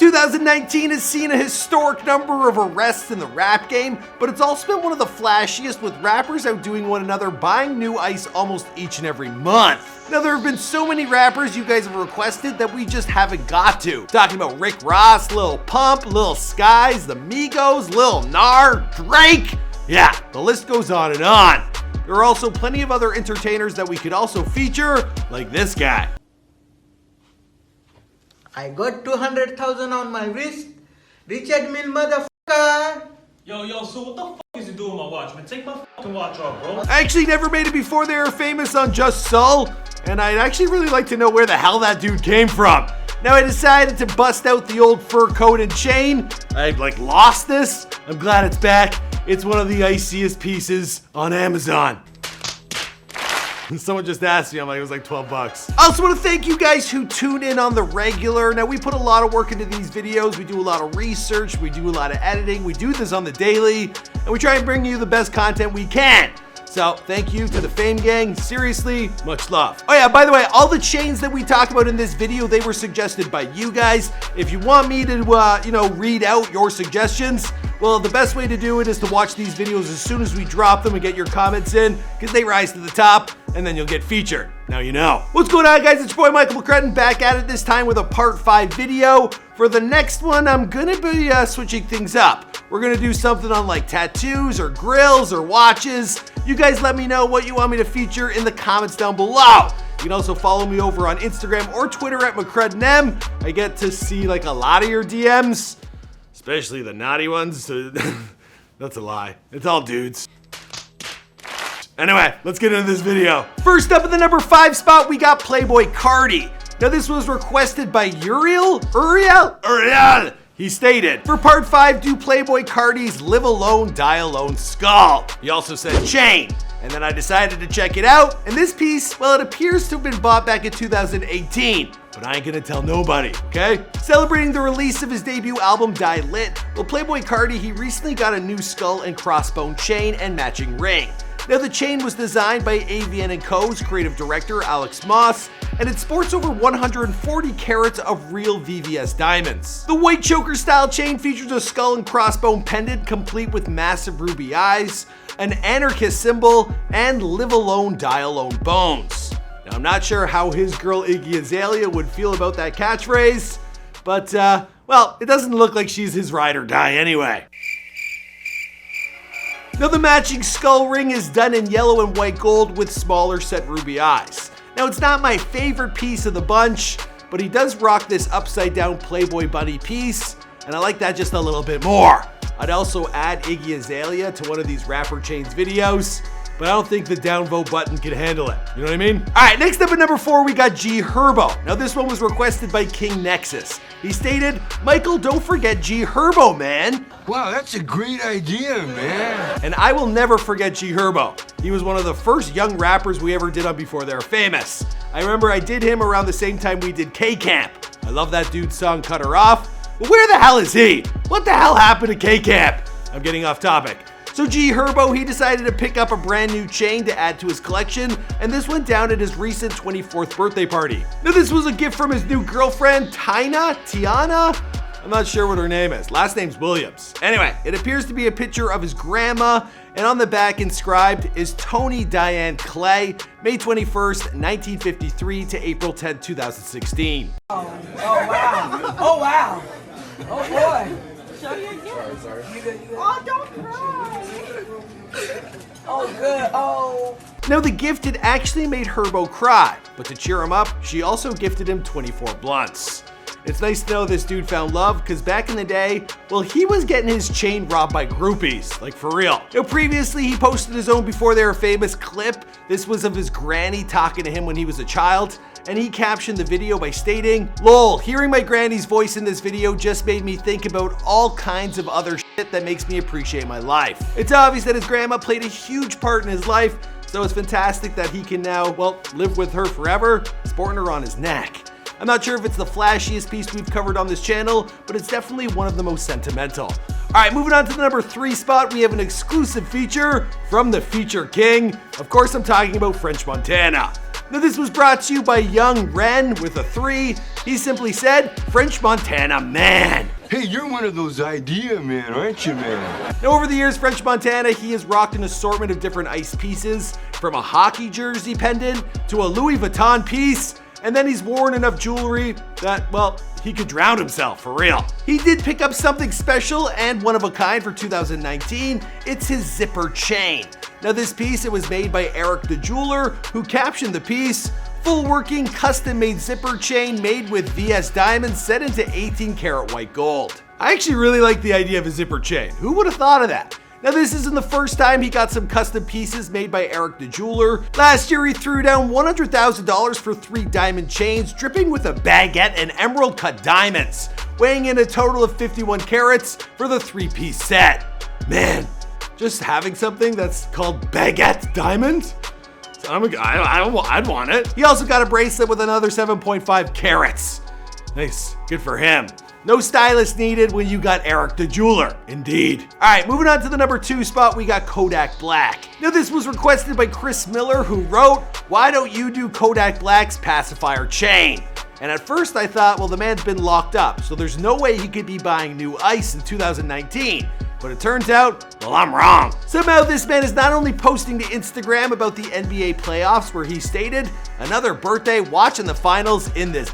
2019 has seen a historic number of arrests in the rap game, but it's also been one of the flashiest, with rappers outdoing one another, buying new ice almost each and every month. Now, there have been so many rappers you guys have requested that we just haven't got to. Talking about Rick Ross, Lil Pump, Lil Skies, the Migos, Lil Gnar, Drake. Yeah, the list goes on and on. There are also plenty of other entertainers that we could also feature, like this guy. I got 200,000 on my wrist. Rich admin motherfucker. Yo, so what the fuck is you doing with my watch, man? Take my fucking watch off, bro. I actually never made it before they were famous on Just Soul, and I'd actually really like to know where the hell that dude came from. Now, I decided to bust out the old fur coat and chain. I lost this. I'm glad it's back. It's one of the iciest pieces on Amazon. Someone just asked me, I'm like, it was like 12 bucks. I also want to thank you guys who tune in on the regular. Now, we put a lot of work into these videos. We do a lot of research. We do a lot of editing. We do this on the daily, and we try and bring you the best content we can. So thank you to the Fame Gang. Seriously, much love. Oh yeah, by the way, all the chains that we talk about in this video, they were suggested by you guys. If you want me to, read out your suggestions, well, the best way to do it is to watch these videos as soon as we drop them and get your comments in, because they rise to the top, and then you'll get featured. Now you know. What's going on, guys? It's your boy Michael McCrudden, back at it this time with a part 5 video. For the next one, I'm gonna be switching things up. We're gonna do something on like tattoos or grills or watches. You guys let me know what you want me to feature in the comments down below. You can also follow me over on Instagram or Twitter at McCruddenM. I get to see like a lot of your DMs, especially the naughty ones. That's a lie. It's all dudes. Anyway, let's get into this video. First up in the number 5 spot, we got Playboi Carti. Now, this was requested by Uriel. He stated, for part 5, do Playboi Carti's Live Alone, Die Alone Skull. He also said chain. And then I decided to check it out. And this piece, well, it appears to have been bought back in 2018. But I ain't gonna tell nobody, okay? Celebrating the release of his debut album, Die Lit, well, Playboi Carti, he recently got a new skull and crossbone chain and matching ring. Now, the chain was designed by AVN & Co.'s creative director, Alex Moss, and it sports over 140 carats of real VVS diamonds. The white choker style chain features a skull and crossbone pendant complete with massive ruby eyes, an anarchist symbol, and Live Alone, Die Alone bones. Now, I'm not sure how his girl Iggy Azalea would feel about that catchphrase, but, well, it doesn't look like she's his ride or die anyway. Now, the matching skull ring is done in yellow and white gold with smaller set ruby eyes. Now, it's not my favorite piece of the bunch, but he does rock this upside down Playboy bunny piece, and I like that just a little bit more. I'd also add Iggy Azalea to one of these rapper chains videos, but I don't think the downvote button can handle it. You know what I mean? All right, next up at number 4, we got GHerbo. Now, this one was requested by King Nexus. He stated, Michael, don't forget GHerbo, man. Wow, that's a great idea, man. And I will never forget GHerbo. He was one of the first young rappers we ever did on Before They Were Famous. I remember I did him around the same time we did K-Camp. I love that dude's song, Cut Her Off. But where the hell is he? What the hell happened to K-Camp? I'm getting off topic. So GHerbo, he decided to pick up a brand new chain to add to his collection, and this went down at his recent 24th birthday party. Now, this was a gift from his new girlfriend, Tiana? I'm not sure what her name is. Last name's Williams. Anyway, it appears to be a picture of his grandma, and on the back inscribed is Tony Diane Clay, May 21st, 1953 to April 10, 2016. Oh wow. Oh wow. Oh boy. Show you again. Sorry. Oh, don't cry. Oh, good. Oh. Now, the gift had actually made Herbo cry, but to cheer him up, she also gifted him 24 blunts. It's nice to know this dude found love, because back in the day, well, he was getting his chain robbed by groupies, like for real. Now, previously, he posted his own Before They Were Famous clip. This was of his granny talking to him when he was a child, and he captioned the video by stating, "Lol, hearing my granny's voice in this video just made me think about all kinds of other shit that makes me appreciate my life." It's obvious that his grandma played a huge part in his life, so it's fantastic that he can now, well, live with her forever, sporting her on his neck. I'm not sure if it's the flashiest piece we've covered on this channel, but it's definitely one of the most sentimental. All right, moving on to the number 3 spot, we have an exclusive feature from the Feature King. Of course, I'm talking about French Montana. Now this was brought to you by Young Ren with a 3. He simply said, French Montana man. Hey, you're one of those idea men, aren't you, man? Now over the years, French Montana, he has rocked an assortment of different ice pieces, from a hockey jersey pendant to a Louis Vuitton piece, and then he's worn enough jewelry that, well, he could drown himself, for real. He did pick up something special and one of a kind for 2019. It's his zipper chain. Now this piece, it was made by Eric the Jeweler, who captioned the piece, full working custom made zipper chain made with VS diamonds set into 18 karat white gold. I actually really like the idea of a zipper chain. Who would have thought of that? Now this isn't the first time he got some custom pieces made by Eric the Jeweler. Last year he threw down $100,000 for 3 diamond chains dripping with a baguette and emerald cut diamonds, weighing in a total of 51 carats for the 3-piece set. Man, just having something that's called baguette diamond? I'd want it. He also got a bracelet with another 7.5 carats. Nice, good for him. No stylist needed when you got Eric the Jeweler, indeed. All right, moving on to the number 2 spot, we got Kodak Black. Now this was requested by Chris Miller, who wrote, why don't you do Kodak Black's pacifier chain? And at first I thought, well, the man's been locked up, so there's no way he could be buying new ice in 2019. But it turns out, well, I'm wrong. Somehow this man is not only posting to Instagram about the NBA playoffs where he stated, another birthday watching the finals in this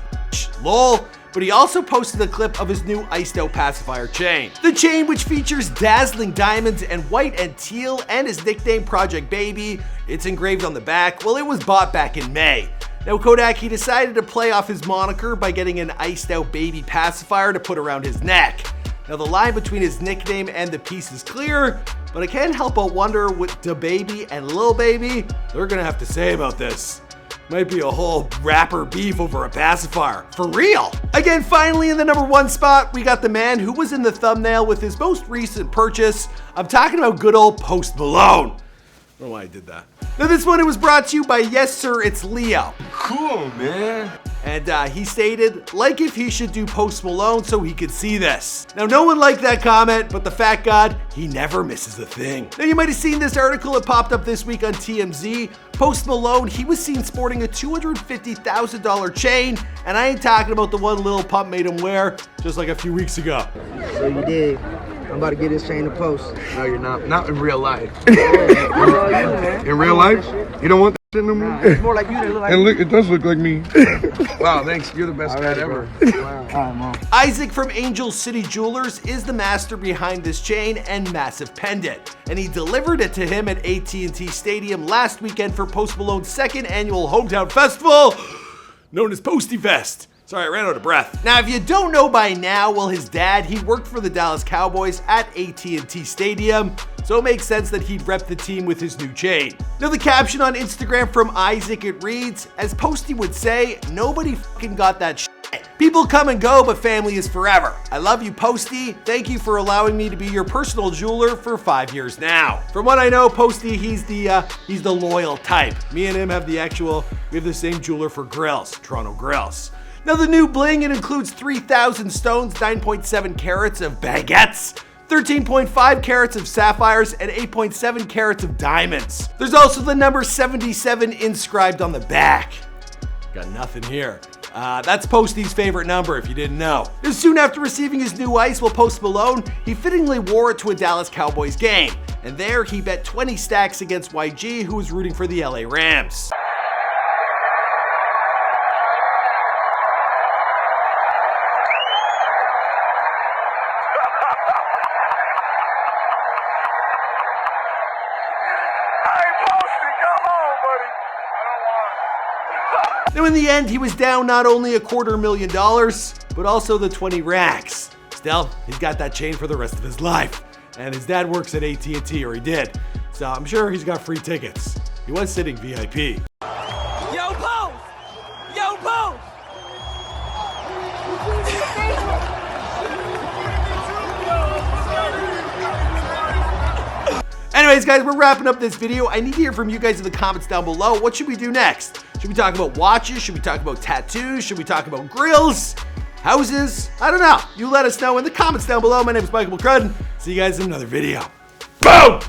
lol, but he also posted a clip of his new iced out pacifier chain. The chain, which features dazzling diamonds and white and teal and his nickname Project Baby, it's engraved on the back. Well, it was bought back in May. Now Kodak, he decided to play off his moniker by getting an iced out baby pacifier to put around his neck. Now the line between his nickname and the piece is clear, but I can't help but wonder what DaBaby and Lil Baby, they're gonna have to say about this. Might be a whole rapper beef over a pacifier. For real. Again, finally in the number 1 spot, we got the man who was in the thumbnail with his most recent purchase. I'm talking about good old Post Malone. I don't know why I did that. Now this one, it was brought to you by Yes Sir, It's Leo. Cool, man. And he stated, like if he should do Post Malone so he could see this. Now no one liked that comment, but the fat god, he never misses a thing. Now you might have seen this article, it popped up this week on TMZ. Post Malone, he was seen sporting a $250,000 chain, and I ain't talking about the one Lil Pump made him wear just like a few weeks ago. So you did. I'm about to get this chain to Post. No, you're not. Not in real life. In real life? You don't want that shit no more? Nah, it's more like you than look like And look, it does look like me. Wow, thanks. You're the best All guy right, ever. All right, Mom. Isaac from Angel City Jewelers is the master behind this chain and massive pendant, and he delivered it to him at AT&T Stadium last weekend for Post Malone's 2nd annual hometown festival, known as Posty Fest. Sorry, I ran out of breath. Now, if you don't know by now, well, his dad, he worked for the Dallas Cowboys at AT&T Stadium, so it makes sense that he'd rep the team with his new chain. Now, the caption on Instagram from Isaac, it reads, as Posty would say, nobody fucking got that shit. People come and go, but family is forever. I love you, Posty. Thank you for allowing me to be your personal jeweler for 5 years now. From what I know, Posty, he's the loyal type. Me and him have we have the same jeweler for grills, Toronto Grills. Now the new bling, it includes 3,000 stones, 9.7 carats of baguettes, 13.5 carats of sapphires, and 8.7 carats of diamonds. There's also the number 77 inscribed on the back. Got nothing here. That's Posty's favorite number, if you didn't know. Soon after receiving his new ice, Post Malone, he fittingly wore it to a Dallas Cowboys game. And there he bet 20 stacks against YG, who was rooting for the LA Rams. Now in the end, he was down not only $250,000, but also the 20 racks. Still, he's got that chain for the rest of his life. And his dad works at AT&T, or he did. So I'm sure he's got free tickets. He was sitting VIP. Yo, Post! Yo, Post! Anyways, guys, we're wrapping up this video. I need to hear from you guys in the comments down below. What should we do next? Should we talk about watches? Should we talk about tattoos? Should we talk about grills? Houses? I don't know. You let us know in the comments down below. My name is Michael McCrudden. See you guys in another video. Boom!